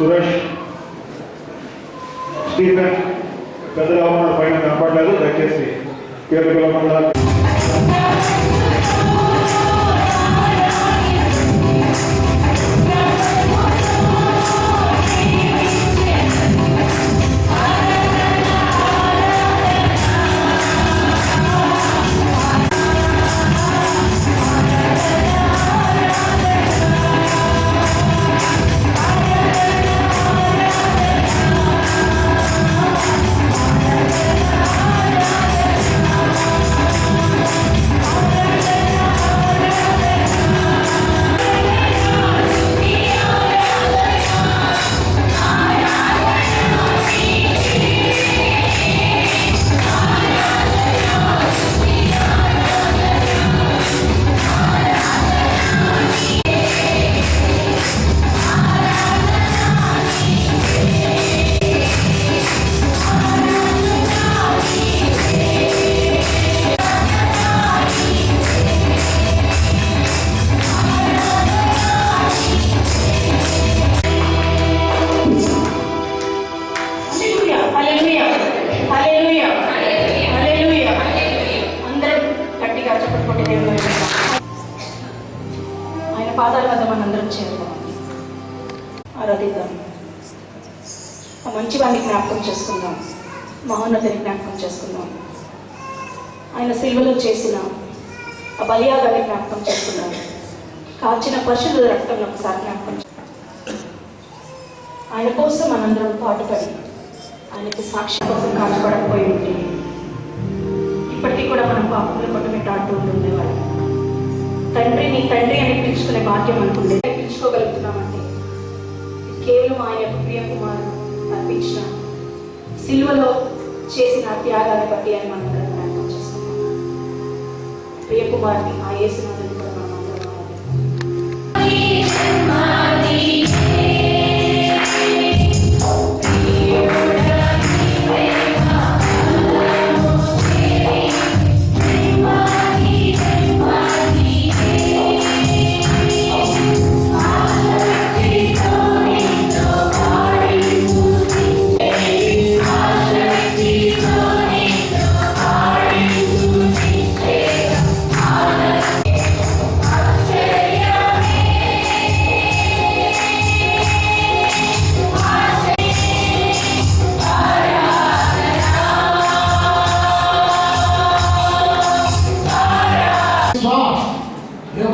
Suresh, Stephen పెద్దగా ఉన్న పైన కనపడలేదు. దయచేసి పేరు పిలవకుండా ఆయన పాదాల వద్ద మనందరం చేరుకోవాలి, ఆరాధిద్దాం. ఆ మంచి వాడిని జ్ఞాపకం చేసుకుందాం, మహోన్నతిని జ్ఞాపకం చేసుకుందాం. ఆయన సిలువలో చేసిన ఆ బలియాగాన్ని జ్ఞాపకం చేసుకుందాం. కాచిన పరిశుద్ధ రక్తంలో ఒకసారి జ్ఞాపకం ఆయన కోసం మనందరం పాటుపడి ఆయనకి సాక్షి కోసం కాల్చబడకపోయి ఉంటే ఇప్పటికీ కూడా మనం పాపంలో కొట్టుమిట్టాడుతూ ఉండేవాడు. తండ్రి నీ తండ్రి అని పిలుచుకునే భాగ్యం అనుకుంటే పిలుచుకోగలుగుతున్నామంటే కేవలం ఆయన యొక్క ప్రియ కుమారుడు అర్పించిన సిలువలో చేసిన త్యాగాన్ని బట్టి అని మనం జ్ఞాపకం చేసుకున్నాం. ప్రియ కుమారుని ఆ యేసునాథుని కూడా మనం అందరం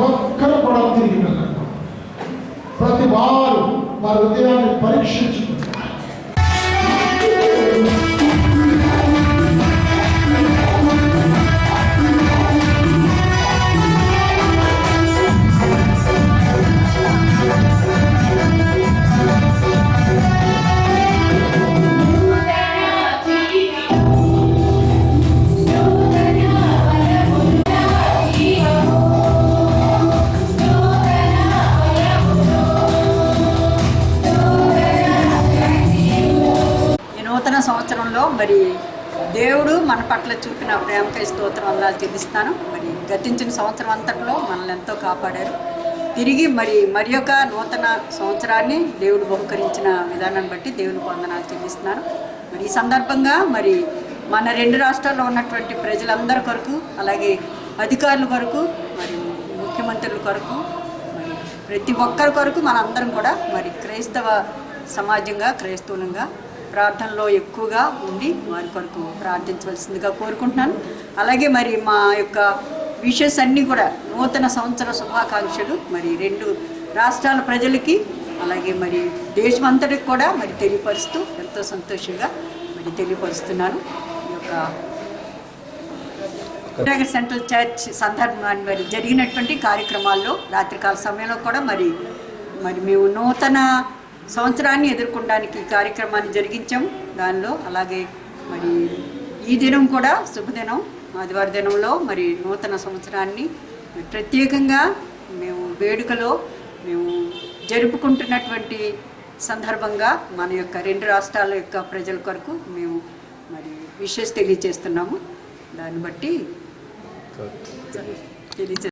ఒక్కరు కూడా తిరిగి వెళ్ళండి. ప్రతి వారు వారి హృదయాన్ని పరీక్షించుకుంటారు. సంవత్సరంలో మరి దేవుడు మన పట్ల చూపిన ప్రేమకై స్తోత్రం వందనాలు చెల్లిస్తాను. మరి గతించిన సంవత్సరం అంతట్లో మనల్ని ఎంతో కాపాడారు. తిరిగి మరి యొక్క నూతన సంవత్సరాన్ని దేవుడు బహుకరించిన విధానాన్ని బట్టి దేవునికి వందనాలు చెల్లిస్తున్నాను. మరి ఈ సందర్భంగా మరి మన 2 రాష్ట్రాల్లో ఉన్నటువంటి ప్రజలందరి కొరకు, అలాగే అధికారుల కొరకు, మరి ముఖ్యమంత్రుల కొరకు, మరి ప్రతి ఒక్కరి కొరకు మనందరం కూడా మరి క్రైస్తవ సమాజంగా క్రైస్తవులంగా ప్రార్థనలో ఎక్కువగా ఉండి వారి కొరకు ప్రార్థించవలసిందిగా కోరుకుంటున్నాను. అలాగే మరి మా యొక్క విషెస్ అన్నీ కూడా నూతన సంవత్సర శుభాకాంక్షలు మరి 2 రాష్ట్రాల ప్రజలకి, అలాగే మరి దేశమంతటికి కూడా మరి తెలియపరుస్తూ ఎంతో సంతోషంగా మరి తెలియపరుస్తున్నాను. ఈ యొక్క సెంట్రల్ చర్చ్ సందర్భంగా మరి జరిగినటువంటి కార్యక్రమాల్లో రాత్రికాల సమయంలో కూడా మరి మేము నూతన సంవత్సరాన్ని ఎదుర్కొనడానికి కార్యక్రమాన్ని జరిగించాము. దానిలో అలాగే మరి ఈ దినం కూడా శుభదినం, ఆదివారం దినంలో మరి నూతన సంవత్సరాన్ని ప్రత్యేకంగా మేము వేడుకలో మేము జరుపుకుంటున్నటువంటి సందర్భంగా మన యొక్క 2 రాష్ట్రాల యొక్క ప్రజల కొరకు మేము మరి విషెస్ తెలియజేస్తున్నాము. దాన్ని బట్టి తెలియజే